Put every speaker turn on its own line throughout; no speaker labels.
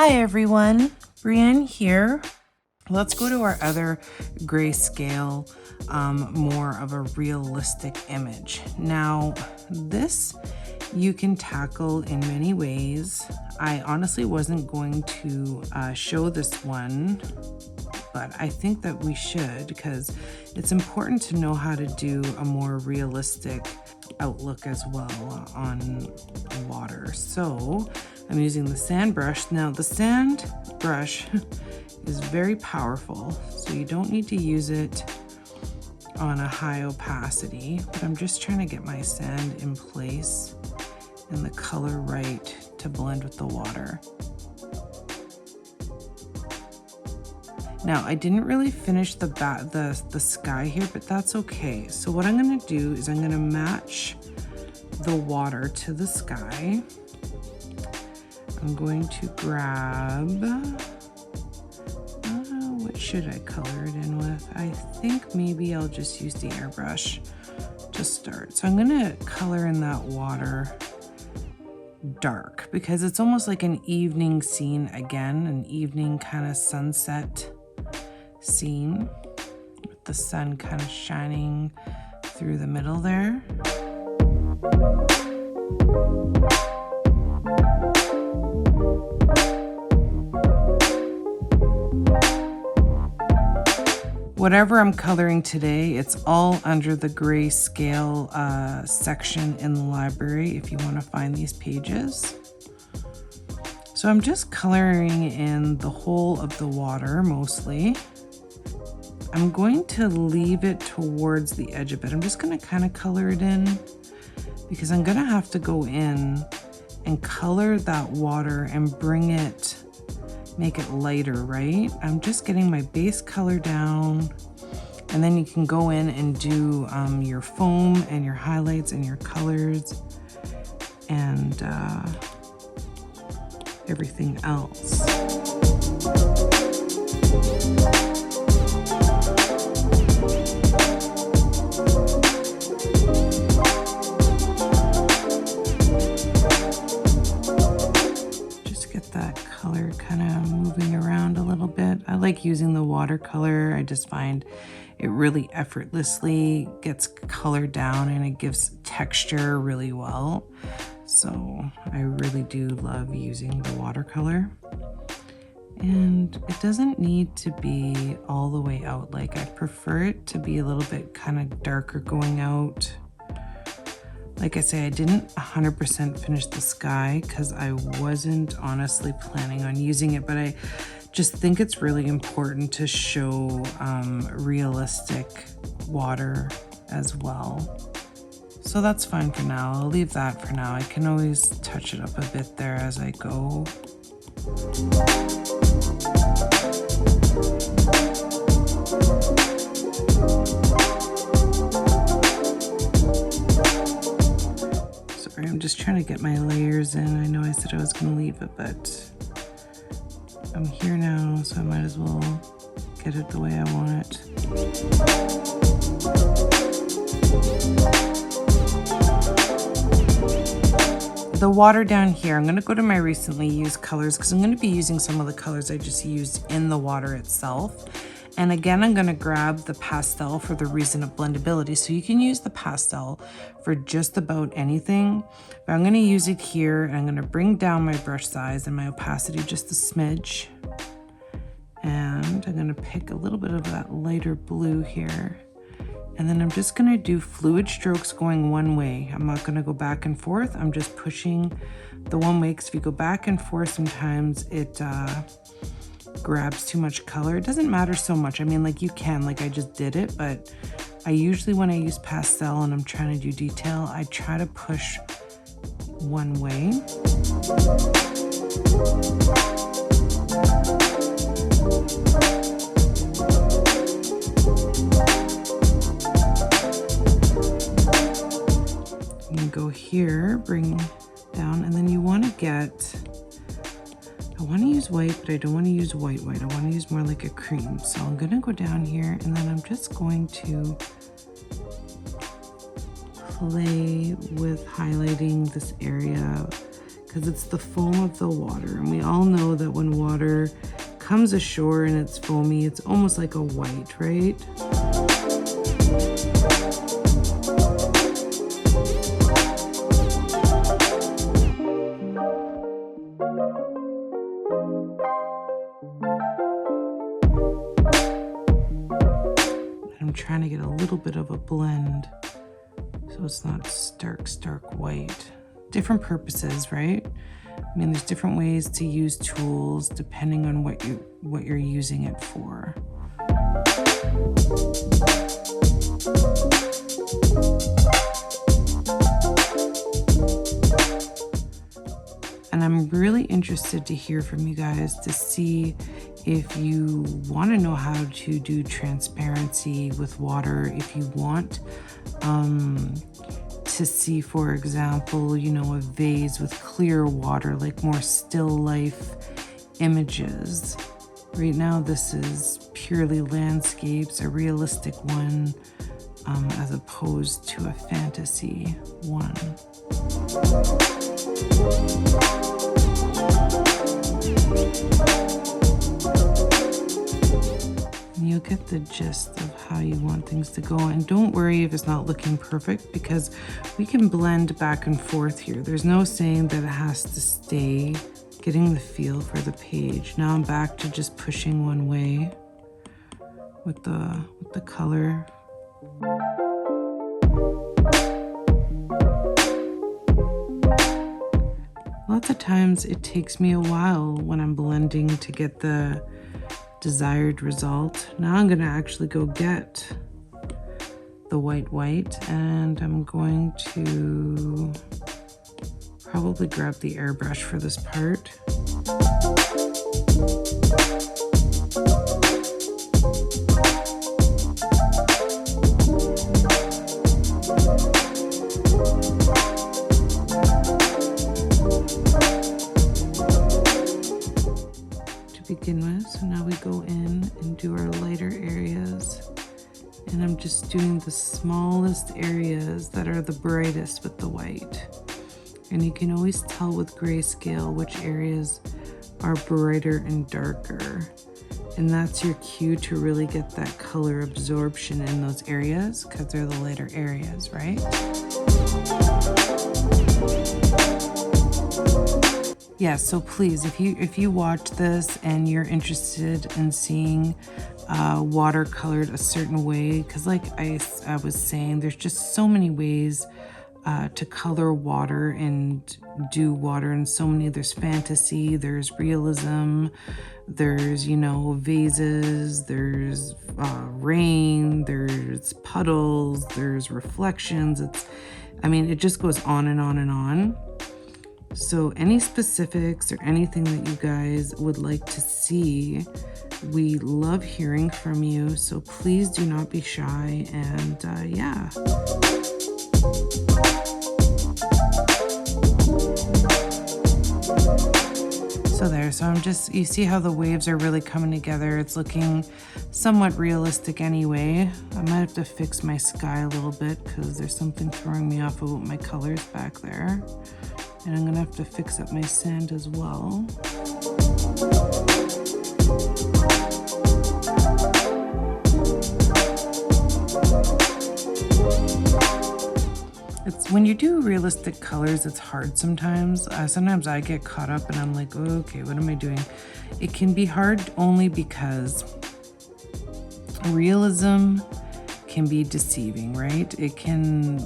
Hi everyone, Breanne here. Let's go to our other grayscale, more of a realistic image. Now, this you can tackle in many ways. I honestly wasn't going to show this one, but I think that we should because it's important to know how to do a more realistic outlook as well on water. So I'm using the sand brush. Now the sand brush is very powerful, so you don't need to use it on a high opacity, but I'm just trying to get my sand in place and the color right to blend with the water. Now, I didn't really finish the sky here, but that's okay. So what I'm gonna do is I'm gonna match the water to the sky. I'm going to grab, what should I color it in with? I think maybe I'll just use the airbrush to start. So I'm gonna color in that water dark because it's almost like an evening scene again, an evening kind of sunset scene with the sun kind of shining through the middle there. Whatever I'm coloring today, it's all under the grayscale section in the library if you want to find these pages. So I'm just coloring in the whole of the water mostly. I'm going to leave it towards the edge of it. I'm just going to kind of color it in because I'm going to have to go in and color that water and bring it, make it lighter, right? I'm just getting my base color down, and then you can go in and do your foam and your highlights and your colors and everything else. I like using the watercolor. I just find it really effortlessly gets color down and it gives texture really well. So I really do love using the watercolor. And it doesn't need to be all the way out. Like I prefer it to be a little bit kind of darker going out. Like I say, I didn't 100% finish the sky because I wasn't honestly planning on using it, but I just think it's really important to show realistic water as well. So that's fine for now. I'll leave that for now. I can always touch it up a bit there as I go. Sorry, I'm just trying to get my layers in. I know I said I was going to leave it, but I'm here now, so I might as well get it the way I want it. The water down here, I'm going to go to my recently used colors because I'm going to be using some of the colors I just used in the water itself. And again, I'm going to grab the pastel for the reason of blendability. So you can use the pastel for just about anything, but I'm going to use it here and I'm going to bring down my brush size and my opacity just a smidge. And I'm going to pick a little bit of that lighter blue here. And then I'm just going to do fluid strokes going one way. I'm not going to go back and forth. I'm just pushing the one way because if you go back and forth, sometimes it grabs too much color. It doesn't matter so much. I mean, like you can, like I just did it, but I usually when I use pastel and I'm trying to do detail, I try to push one way. You can go here, bring down, and then you want to get, I want to use white, but I don't want to use white. I want to use more like a cream. So I'm going to go down here and then I'm just going to play with highlighting this area because it's the foam of the water. And we all know that when water comes ashore and it's foamy, it's almost like a white, right? I'm trying to get a little bit of a blend so it's not stark white. Different purposes, right? I mean, there's different ways to use tools depending on what you're using it for. And I'm really interested to hear from you guys to see if you want to know how to do transparency with water, if you want to see, for example, you know, a vase with clear water, like more still life images. Right now, this is purely landscapes, a realistic one, as opposed to a fantasy one. You'll get the gist of how you want things to go, and don't worry if it's not looking perfect, because we can blend back and forth here. There's no saying that it has to stay getting the feel for the page. Now I'm back to just pushing one way with the color. Lots of times it takes me a while when I'm blending to get the desired result. Now I'm gonna actually go get the white, and I'm going to probably grab the airbrush for this part. Begin with. So now we go in and do our lighter areas, and I'm just doing the smallest areas that are the brightest with the white. And you can always tell with grayscale which areas are brighter and darker, and that's your cue to really get that color absorption in those areas, because they're the lighter areas, right? Yeah, so please, if you watch this and you're interested in seeing watercolored a certain way, because like I was saying, there's just so many ways to color water and do water, and so many. There's fantasy, there's realism, there's, you know, vases, there's rain, there's puddles, there's reflections. I mean, it just goes on and on and on. So any specifics or anything that you guys would like to see, we love hearing from you. So please do not be shy, and yeah. So there, so I'm just, you see how the waves are really coming together. It's looking somewhat realistic anyway. I might have to fix my sky a little bit because there's something throwing me off about my colors back there. And I'm gonna have to fix up my sand as well. It's when you do realistic colors, it's hard sometimes. Sometimes I get caught up and I'm like, oh, okay, what am I doing? It can be hard only because realism can be deceiving, right? It can,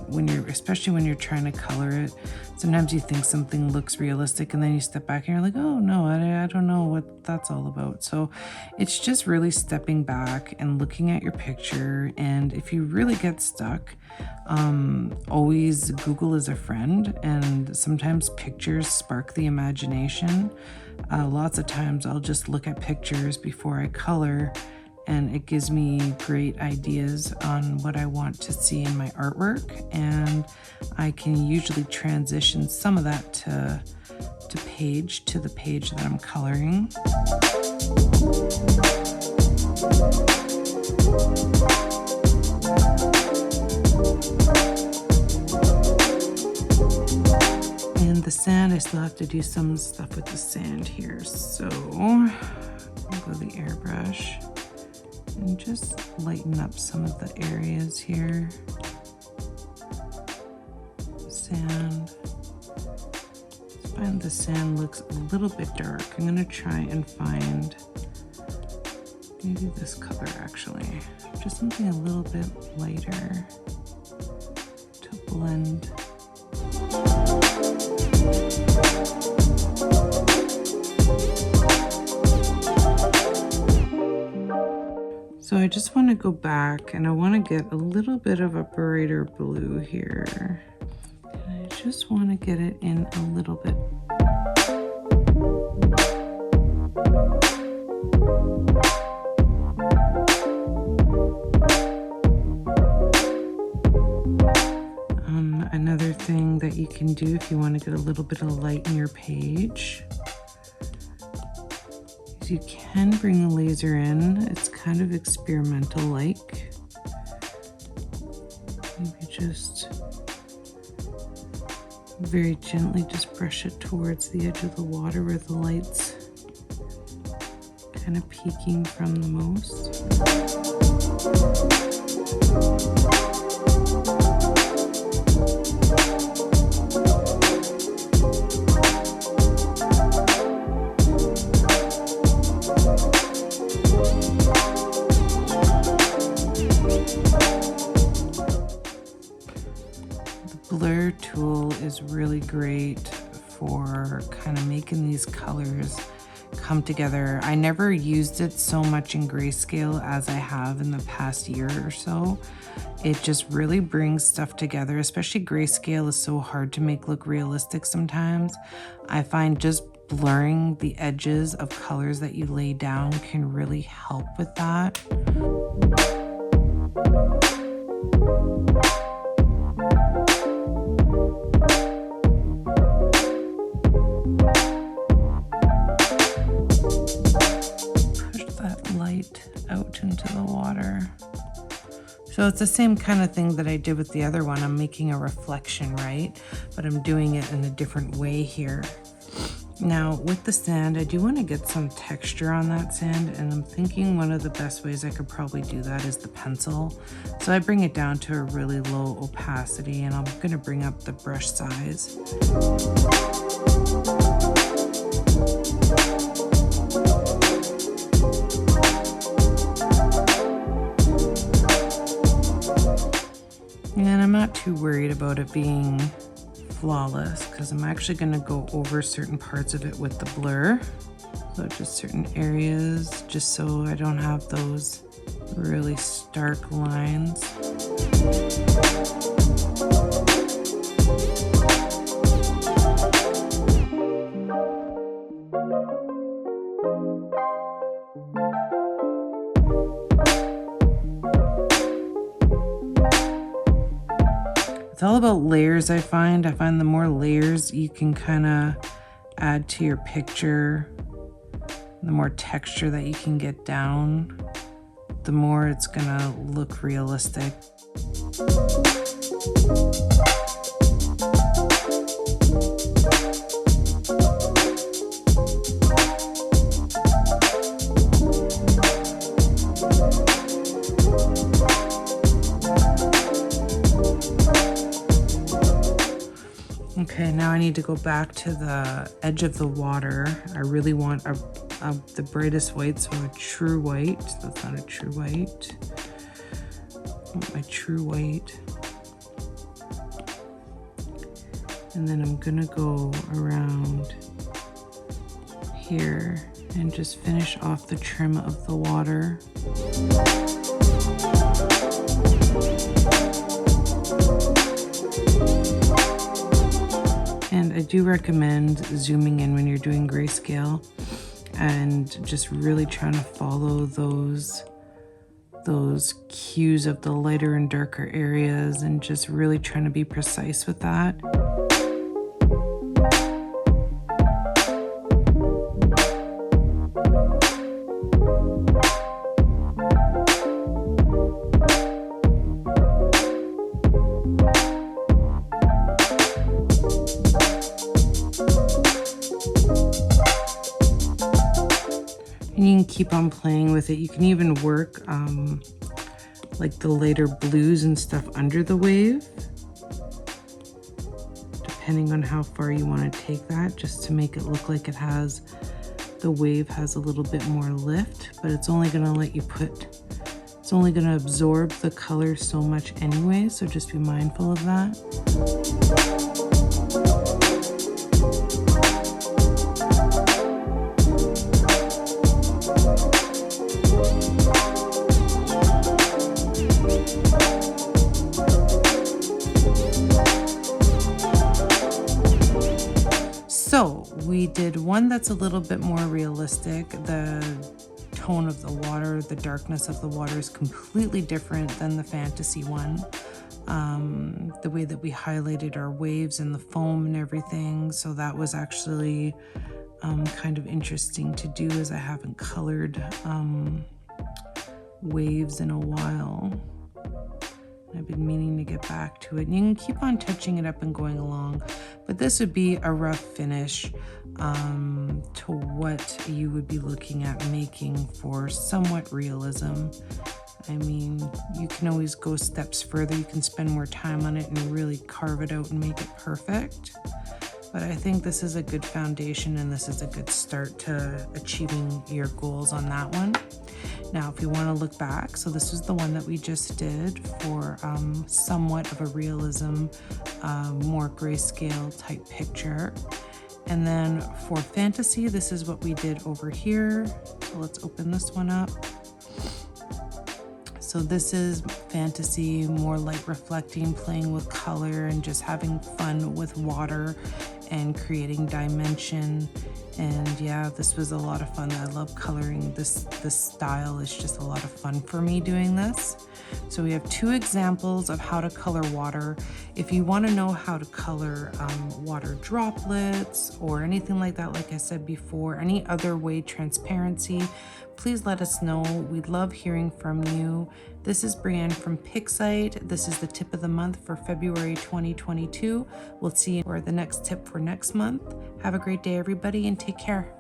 especially when you're trying to color it, sometimes you think something looks realistic and then you step back and you're like, oh no, I don't know what that's all about. So it's just really stepping back and looking at your picture. And if you really get stuck, always Google is a friend, and sometimes pictures spark the imagination. Lots of times I'll just look at pictures before I color, and it gives me great ideas on what I want to see in my artwork, and I can usually transition some of that to the page that I'm coloring. And the sand, I still have to do some stuff with the sand here. So I'll go the airbrush and just lighten up some of the areas here. Sand. I find the sand looks a little bit dark. I'm gonna try and find maybe this color actually. Just something a little bit lighter to blend. So I just want to go back and I want to get a little bit of a brighter blue here. And I just want to get it in a little bit. Another thing that you can do if you want to get a little bit of light in your page is you can bring the laser in. It's kind of experimental like. Maybe just very gently just brush it towards the edge of the water where the light's kind of peeking from the most. Blur tool is really great for kind of making these colors come together. I never used it so much in grayscale as I have in the past year or so. It just really brings stuff together, especially grayscale is so hard to make look realistic sometimes. I find just blurring the edges of colors that you lay down can really help with that. Out into the water. So it's the same kind of thing that I did with the other one. I'm making a reflection, right? But I'm doing it in a different way here. Now with the sand, I do want to get some texture on that sand, and I'm thinking one of the best ways I could probably do that is the pencil. So I bring it down to a really low opacity, and I'm going to bring up the brush size. And I'm not too worried about it being flawless because I'm actually going to go over certain parts of it with the blur. So just certain areas, just so I don't have those really stark lines. It's all about layers, I find. I find the more layers you can kind of add to your picture, the more texture that you can get down, the more it's gonna look realistic. Okay, now I need to go back to the edge of the water. I really want the brightest white, so a true white. That's not a true white. I want my true white. And then I'm gonna go around here and just finish off the trim of the water. And I do recommend zooming in when you're doing grayscale and just really trying to follow those cues of the lighter and darker areas and just really trying to be precise with that. And you can keep on playing with it. You can even work like the lighter blues and stuff under the wave, depending on how far you want to take that, just to make it look like it has, the wave has a little bit more lift, but it's only going to let you it's only going to absorb the color so much anyway, so just be mindful of that. So we did one that's a little bit more realistic. The tone of the water, the darkness of the water is completely different than the fantasy one. The way that we highlighted our waves and the foam and everything. So that was actually kind of interesting to do, as I haven't colored waves in a while. I've been meaning to get back to it. And you can keep on touching it up and going along, but this would be a rough finish to what you would be looking at making for somewhat realism. I mean, you can always go steps further. You can spend more time on it and really carve it out and make it perfect. But I think this is a good foundation, and this is a good start to achieving your goals on that one. Now, if you want to look back, so this was the one that we just did for somewhat of a realism, more grayscale type picture. And then for fantasy, this is what we did over here. So let's open this one up. So this is fantasy, more light reflecting, playing with color and just having fun with water and creating dimension. And yeah, this was a lot of fun. I love coloring. This style is just a lot of fun for me doing this. So we have two examples of how to color water. If you want to know how to color water droplets or anything like that, like I said before, any other way transparency, please let us know. We'd love hearing from you. This is Breanne from Pixite. This is the tip of the month for February 2022. We'll see you for the next tip for next month. Have a great day, everybody, and take care.